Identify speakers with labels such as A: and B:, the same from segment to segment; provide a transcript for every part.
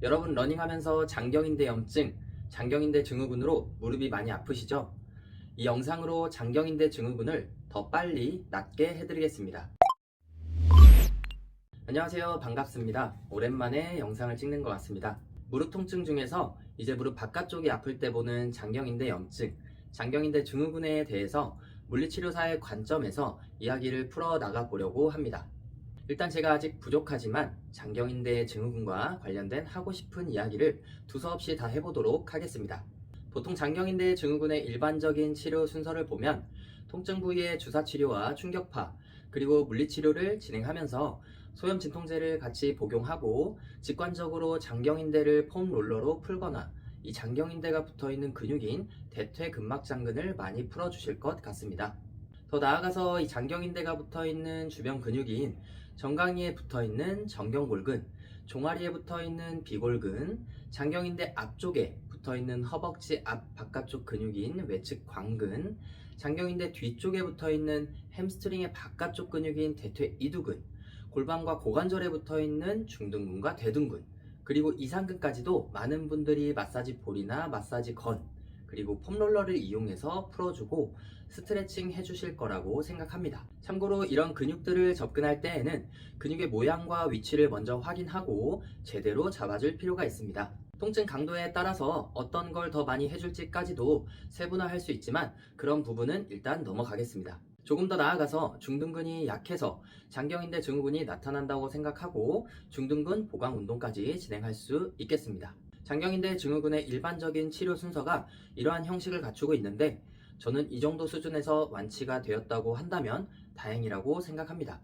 A: 여러분 러닝하면서 장경인대 염증, 장경인대 증후군으로 무릎이 많이 아프시죠? 이 영상으로 장경인대 증후군을 더 빨리 낫게 해드리겠습니다. 안녕하세요, 반갑습니다. 오랜만에 영상을 찍는 것 같습니다. 무릎 통증 중에서 이제 무릎 바깥쪽이 아플 때 보는 장경인대 염증, 장경인대 증후군에 대해서 물리치료사의 관점에서 이야기를 풀어 나가 보려고 합니다. 일단 제가 아직 부족하지만 장경인대 증후군과 관련된 하고 싶은 이야기를 두서없이 다 해보도록 하겠습니다. 보통 장경인대 증후군의 일반적인 치료 순서를 보면 통증 부위의 주사 치료와 충격파, 그리고 물리치료를 진행하면서 소염 진통제를 같이 복용하고 직관적으로 장경인대를 폼 롤러로 풀거나 이 장경인대가 붙어있는 근육인 대퇴근막장근을 많이 풀어주실 것 같습니다. 더 나아가서 이 장경인대가 붙어있는 주변 근육인 정강이에 붙어있는 정경골근, 종아리에 붙어있는 비골근, 장경인대 앞쪽에 붙어있는 허벅지 앞 바깥쪽 근육인 외측 광근, 장경인대 뒤쪽에 붙어있는 햄스트링의 바깥쪽 근육인 대퇴이두근, 골반과 고관절에 붙어있는 중둔근과 대둔근, 그리고 이상근까지도 많은 분들이 마사지 볼이나 마사지 건, 그리고 폼롤러를 이용해서 풀어주고 스트레칭 해주실 거라고 생각합니다. 참고로 이런 근육들을 접근할 때에는 근육의 모양과 위치를 먼저 확인하고 제대로 잡아줄 필요가 있습니다. 통증 강도에 따라서 어떤 걸 더 많이 해줄지까지도 세분화할 수 있지만 그런 부분은 일단 넘어가겠습니다. 조금 더 나아가서 중둔근이 약해서 장경인대 증후군이 나타난다고 생각하고 중둔근 보강 운동까지 진행할 수 있겠습니다. 장경인대 증후군의 일반적인 치료 순서가 이러한 형식을 갖추고 있는데 저는 이 정도 수준에서 완치가 되었다고 한다면 다행이라고 생각합니다.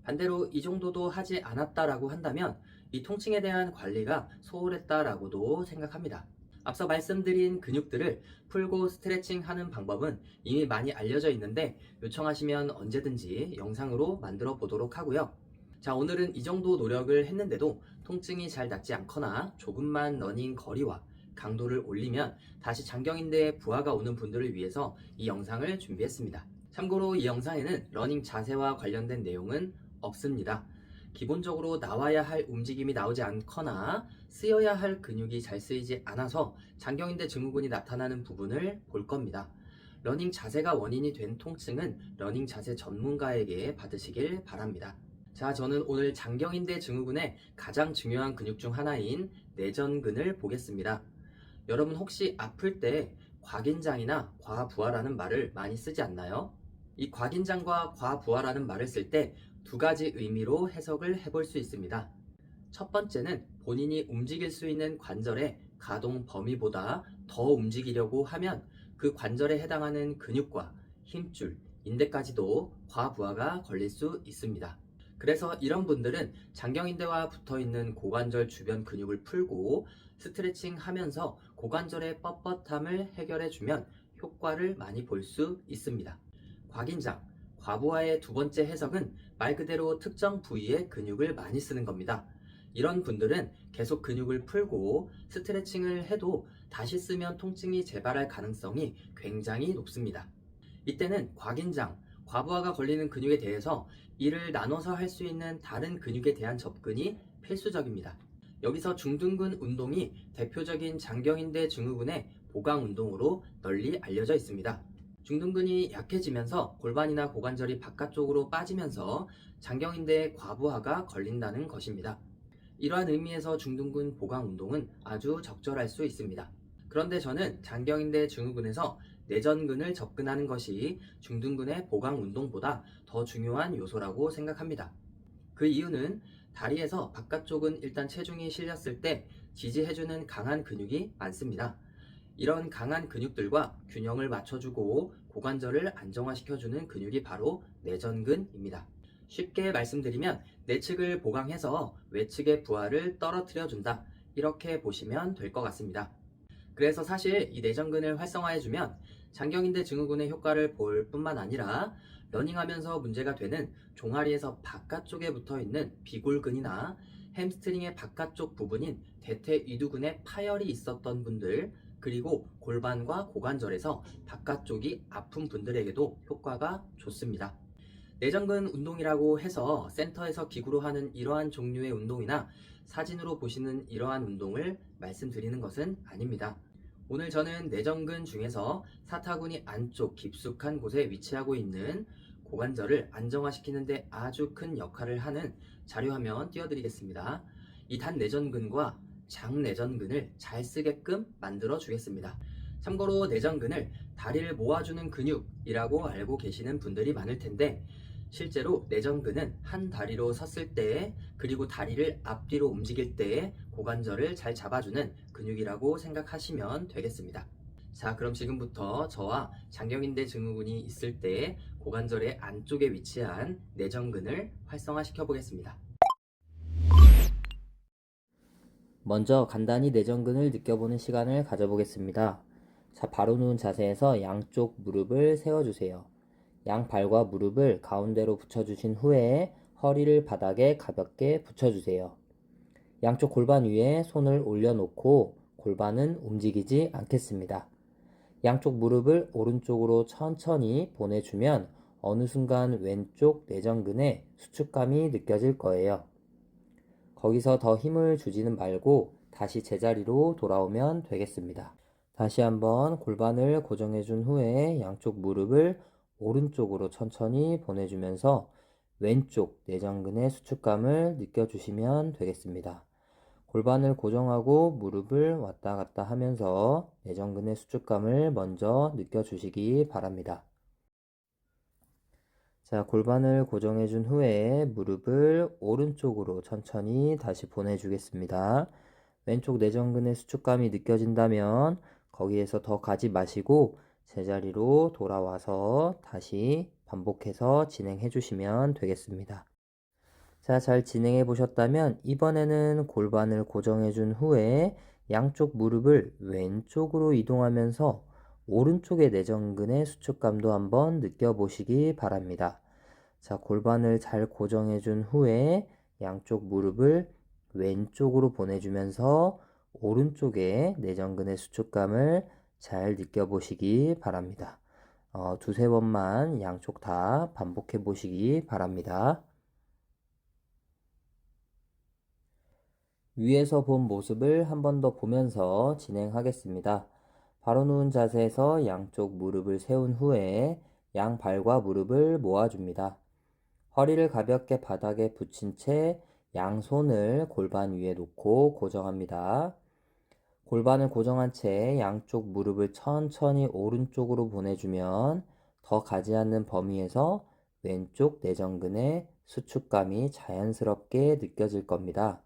A: 반대로 이 정도도 하지 않았다라고 한다면 이 통증에 대한 관리가 소홀했다라고도 생각합니다. 앞서 말씀드린 근육들을 풀고 스트레칭 하는 방법은 이미 많이 알려져 있는데 요청하시면 언제든지 영상으로 만들어 보도록 하고요. 자, 오늘은 이 정도 노력을 했는데도 통증이 잘 낫지 않거나 조금만 러닝 거리와 강도를 올리면 다시 장경인대에 부하가 오는 분들을 위해서 이 영상을 준비했습니다. 참고로 이 영상에는 러닝 자세와 관련된 내용은 없습니다. 기본적으로 나와야 할 움직임이 나오지 않거나 쓰여야 할 근육이 잘 쓰이지 않아서 장경인대 증후군이 나타나는 부분을 볼 겁니다. 러닝 자세가 원인이 된 통증은 러닝 자세 전문가에게 받으시길 바랍니다. 자, 저는 오늘 장경인대 증후군의 가장 중요한 근육 중 하나인 내전근을 보겠습니다. 여러분 혹시 아플 때 곽인장이나 과부하라는 말을 많이 쓰지 않나요? 이 곽인장과 과부하라는 말을 쓸 때 두 가지 의미로 해석을 해볼 수 있습니다. 첫 번째는 본인이 움직일 수 있는 관절의 가동 범위보다 더 움직이려고 하면 그 관절에 해당하는 근육과 힘줄, 인대까지도 과부하가 걸릴 수 있습니다. 그래서 이런 분들은 장경인대와 붙어있는 고관절 주변 근육을 풀고 스트레칭 하면서 고관절의 뻣뻣함을 해결해주면 효과를 많이 볼 수 있습니다. 곽인장, 과부하의 두 번째 해석은 말 그대로 특정 부위의 근육을 많이 쓰는 겁니다. 이런 분들은 계속 근육을 풀고 스트레칭을 해도 다시 쓰면 통증이 재발할 가능성이 굉장히 높습니다. 이때는 곽인장, 과부하가 걸리는 근육에 대해서 이를 나눠서 할 수 있는 다른 근육에 대한 접근이 필수적입니다. 여기서 중둔근 운동이 대표적인 장경인대 증후군의 보강 운동으로 널리 알려져 있습니다. 중둔근이 약해지면서 골반이나 고관절이 바깥쪽으로 빠지면서 장경인대에 과부하가 걸린다는 것입니다. 이러한 의미에서 중둔근 보강 운동은 아주 적절할 수 있습니다. 그런데 저는 장경인대 증후군에서 내전근을 접근하는 것이 중둔근의 보강 운동보다 더 중요한 요소라고 생각합니다. 그 이유는 다리에서 바깥쪽은 일단 체중이 실렸을 때 지지해주는 강한 근육이 많습니다. 이런 강한 근육들과 균형을 맞춰주고 고관절을 안정화시켜주는 근육이 바로 내전근입니다. 쉽게 말씀드리면 내측을 보강해서 외측의 부하를 떨어뜨려준다, 이렇게 보시면 될 것 같습니다. 그래서 사실 이 내전근을 활성화해주면 장경인대 증후군의 효과를 볼 뿐만 아니라 러닝하면서 문제가 되는 종아리에서 바깥쪽에 붙어있는 비골근이나 햄스트링의 바깥쪽 부분인 대퇴이두근에 파열이 있었던 분들, 그리고 골반과 고관절에서 바깥쪽이 아픈 분들에게도 효과가 좋습니다. 내전근 운동이라고 해서 센터에서 기구로 하는 이러한 종류의 운동이나 사진으로 보시는 이러한 운동을 말씀드리는 것은 아닙니다. 오늘 저는 내전근 중에서 사타구니 안쪽 깊숙한 곳에 위치하고 있는 고관절을 안정화시키는 데 아주 큰 역할을 하는 자료화면 띄워드리겠습니다. 이 단내전근과 장내전근을 잘 쓰게끔 만들어 주겠습니다. 참고로 내전근을 다리를 모아주는 근육이라고 알고 계시는 분들이 많을 텐데, 실제로 내전근은 한 다리로 섰을 때, 그리고 다리를 앞뒤로 움직일 때에 고관절을 잘 잡아주는 근육이라고 생각하시면 되겠습니다. 자, 그럼 지금부터 저와 장경인대 증후군이 있을 때 고관절의 안쪽에 위치한 내전근을 활성화시켜 보겠습니다. 먼저 간단히 내전근을 느껴보는 시간을 가져보겠습니다. 자, 바로 누운 자세에서 양쪽 무릎을 세워주세요. 양발과 무릎을 가운데로 붙여주신 후에 허리를 바닥에 가볍게 붙여주세요. 양쪽 골반 위에 손을 올려놓고 골반은 움직이지 않겠습니다. 양쪽 무릎을 오른쪽으로 천천히 보내주면 어느 순간 왼쪽 내전근에 수축감이 느껴질 거예요. 거기서 더 힘을 주지는 말고 다시 제자리로 돌아오면 되겠습니다. 다시 한번 골반을 고정해 준 후에 양쪽 무릎을 오른쪽으로 천천히 보내주면서 왼쪽 내전근의 수축감을 느껴주시면 되겠습니다. 골반을 고정하고 무릎을 왔다 갔다 하면서 내전근의 수축감을 먼저 느껴주시기 바랍니다. 자, 골반을 고정해 준 후에 무릎을 오른쪽으로 천천히 다시 보내주겠습니다. 왼쪽 내전근의 수축감이 느껴진다면 거기에서 더 가지 마시고 제자리로 돌아와서 다시 반복해서 진행해 주시면 되겠습니다. 자, 잘 진행해 보셨다면 이번에는 골반을 고정해 준 후에 양쪽 무릎을 왼쪽으로 이동하면서 오른쪽의 내전근의 수축감도 한번 느껴보시기 바랍니다. 자, 골반을 잘 고정해 준 후에 양쪽 무릎을 왼쪽으로 보내주면서 오른쪽의 내전근의 수축감을 잘 느껴보시기 바랍니다. 두세 번만 양쪽 다 반복해 보시기 바랍니다. 위에서 본 모습을 한 번 더 보면서 진행하겠습니다. 바로 누운 자세에서 양쪽 무릎을 세운 후에 양발과 무릎을 모아줍니다. 허리를 가볍게 바닥에 붙인 채 양손을 골반 위에 놓고 고정합니다. 골반을 고정한 채 양쪽 무릎을 천천히 오른쪽으로 보내주면 더 가지 않는 범위에서 왼쪽 내전근의 수축감이 자연스럽게 느껴질 겁니다.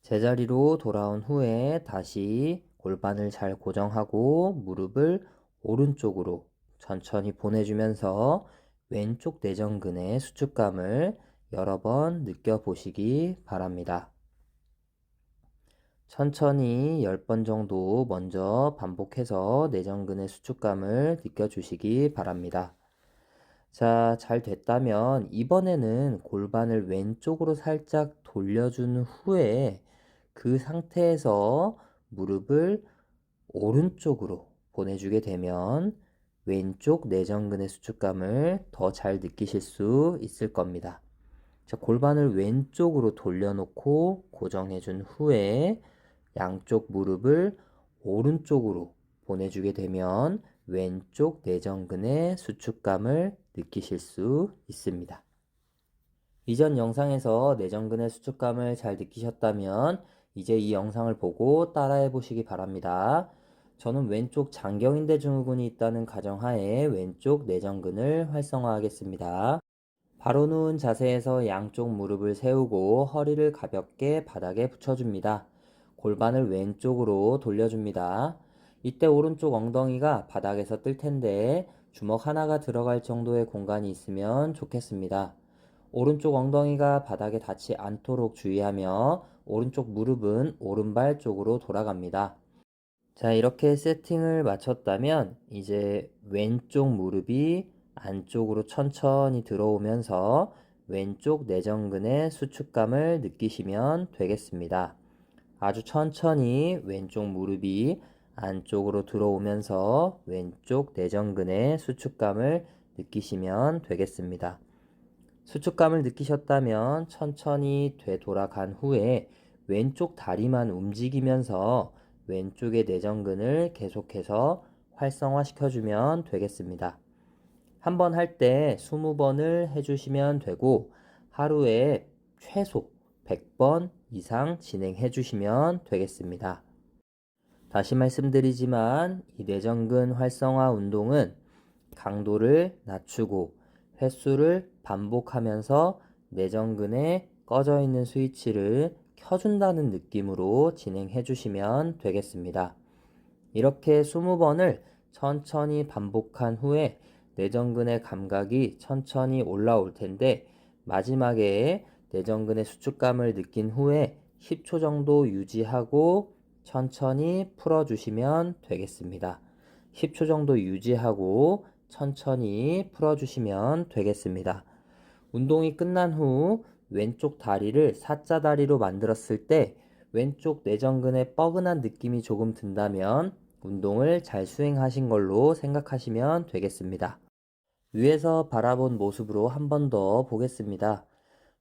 A: 제자리로 돌아온 후에 다시 골반을 잘 고정하고 무릎을 오른쪽으로 천천히 보내주면서 왼쪽 내전근의 수축감을 여러 번 느껴보시기 바랍니다. 천천히 10번 정도 먼저 반복해서 내전근의 수축감을 느껴주시기 바랍니다. 자, 잘 됐다면 이번에는 골반을 왼쪽으로 살짝 돌려준 후에 그 상태에서 무릎을 오른쪽으로 보내주게 되면 왼쪽 내전근의 수축감을 더 잘 느끼실 수 있을 겁니다. 자, 골반을 왼쪽으로 돌려놓고 고정해 준 후에 양쪽 무릎을 오른쪽으로 보내주게 되면 왼쪽 내전근의 수축감을 느끼실 수 있습니다. 이전 영상에서 내전근의 수축감을 잘 느끼셨다면 이제 이 영상을 보고 따라해 보시기 바랍니다. 저는 왼쪽 장경인대 증후군이 있다는 가정하에 왼쪽 내전근을 활성화하겠습니다. 바로 누운 자세에서 양쪽 무릎을 세우고 허리를 가볍게 바닥에 붙여줍니다. 골반을 왼쪽으로 돌려줍니다. 이때 오른쪽 엉덩이가 바닥에서 뜰 텐데 주먹 하나가 들어갈 정도의 공간이 있으면 좋겠습니다. 오른쪽 엉덩이가 바닥에 닿지 않도록 주의하며 오른쪽 무릎은 오른발 쪽으로 돌아갑니다. 자, 이렇게 세팅을 마쳤다면 이제 왼쪽 무릎이 안쪽으로 천천히 들어오면서 왼쪽 내전근의 수축감을 느끼시면 되겠습니다. 아주 천천히 왼쪽 무릎이 안쪽으로 들어오면서 왼쪽 내전근의 수축감을
B: 느끼시면 되겠습니다. 수축감을 느끼셨다면 천천히 되돌아간 후에 왼쪽 다리만 움직이면서 왼쪽의 내전근을 계속해서 활성화시켜주면 되겠습니다. 한 번 할 때 20번을 해주시면 되고 하루에 최소 100번 이상 진행해 주시면 되겠습니다. 다시 말씀드리지만 이 내전근 활성화 운동은 강도를 낮추고 횟수를 반복하면서 내전근에 꺼져 있는 스위치를 켜준다는 느낌으로 진행해 주시면 되겠습니다. 이렇게 20번을 천천히 반복한 후에 내전근의 감각이 천천히 올라올 텐데 마지막에 내전근의 수축감을 느낀 후에 10초 정도 유지하고 천천히 풀어주시면 되겠습니다. 10초 정도 유지하고 천천히 풀어주시면 되겠습니다. 운동이 끝난 후 왼쪽 다리를 사자다리로 만들었을 때 왼쪽 내전근에 뻐근한 느낌이 조금 든다면 운동을 잘 수행하신 걸로 생각하시면 되겠습니다. 위에서 바라본 모습으로 한 번 더 보겠습니다.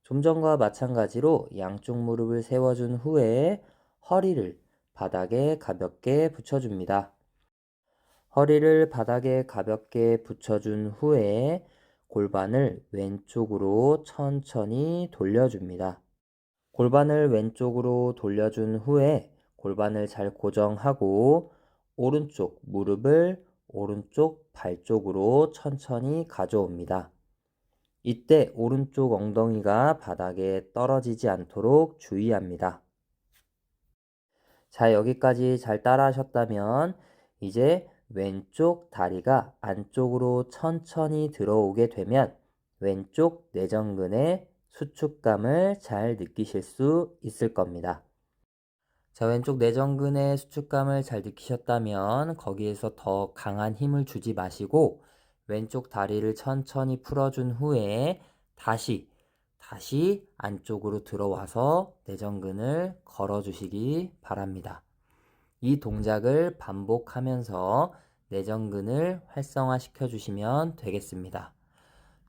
B: 좀 전과 마찬가지로 양쪽 무릎을 세워준 후에 허리를 바닥에 가볍게 붙여줍니다. 허리를 바닥에 가볍게 붙여준 후에 골반을 왼쪽으로 천천히 돌려줍니다. 골반을 왼쪽으로 돌려준 후에 골반을 잘 고정하고 오른쪽 무릎을 오른쪽 발 쪽으로 천천히 가져옵니다. 이때 오른쪽 엉덩이가 바닥에 떨어지지 않도록 주의합니다. 자, 여기까지 잘 따라 하셨다면 이제 왼쪽 다리가 안쪽으로 천천히 들어오게 되면 왼쪽 내전근의 수축감을 잘 느끼실 수 있을 겁니다. 자, 왼쪽 내전근의 수축감을 잘 느끼셨다면 거기에서 더 강한 힘을 주지 마시고 왼쪽 다리를 천천히 풀어준 후에 다시 안쪽으로 들어와서 내전근을 걸어주시기 바랍니다. 이 동작을 반복하면서 내전근을 활성화시켜 주시면 되겠습니다.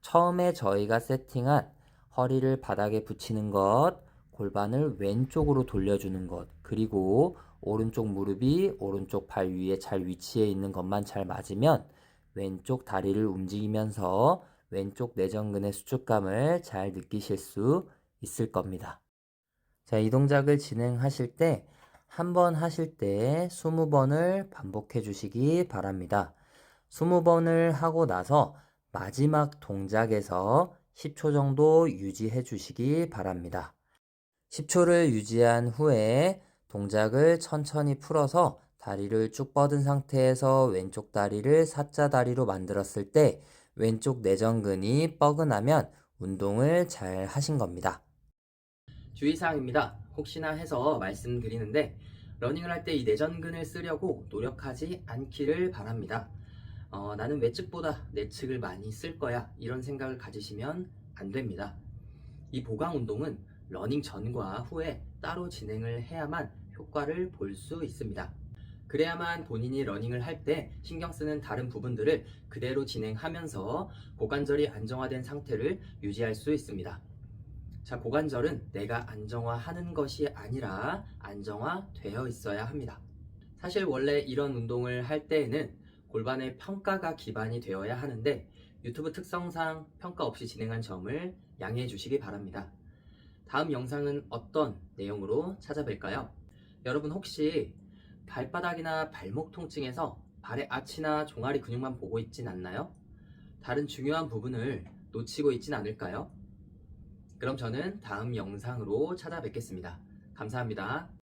B: 처음에 저희가 세팅한 허리를 바닥에 붙이는 것, 골반을 왼쪽으로 돌려주는 것, 그리고 오른쪽 무릎이 오른쪽 발 위에 잘 위치해 있는 것만 잘 맞으면 왼쪽 다리를 움직이면서 왼쪽 내전근의 수축감을 잘 느끼실 수 있을 겁니다. 자, 이 동작을 진행하실 때 한 번 하실 때 20번을 반복해 주시기 바랍니다. 20번을 하고 나서 마지막 동작에서 10초 정도 유지해 주시기 바랍니다. 10초를 유지한 후에 동작을 천천히 풀어서 다리를 쭉 뻗은 상태에서 왼쪽 다리를 사자다리로 만들었을 때 왼쪽 내전근이 뻐근하면 운동을 잘 하신 겁니다.
A: 주의사항입니다. 혹시나 해서 말씀드리는데 러닝을 할 때 이 내전근을 쓰려고 노력하지 않기를 바랍니다. 나는 외측보다 내측을 많이 쓸 거야 이런 생각을 가지시면 안 됩니다. 이 보강 운동은 러닝 전과 후에 따로 진행을 해야만 효과를 볼 수 있습니다. 그래야만 본인이 러닝을 할 때 신경 쓰는 다른 부분들을 그대로 진행하면서 고관절이 안정화된 상태를 유지할 수 있습니다. 자, 고관절은 내가 안정화하는 것이 아니라 안정화되어 있어야 합니다. 사실 원래 이런 운동을 할 때에는 골반의 평가가 기반이 되어야 하는데 유튜브 특성상 평가 없이 진행한 점을 양해해 주시기 바랍니다. 다음 영상은 어떤 내용으로 찾아뵐까요? 여러분 혹시 발바닥이나 발목 통증에서 발의 아치나 종아리 근육만 보고 있진 않나요? 다른 중요한 부분을 놓치고 있진 않을까요? 그럼 저는 다음 영상으로 찾아뵙겠습니다. 감사합니다.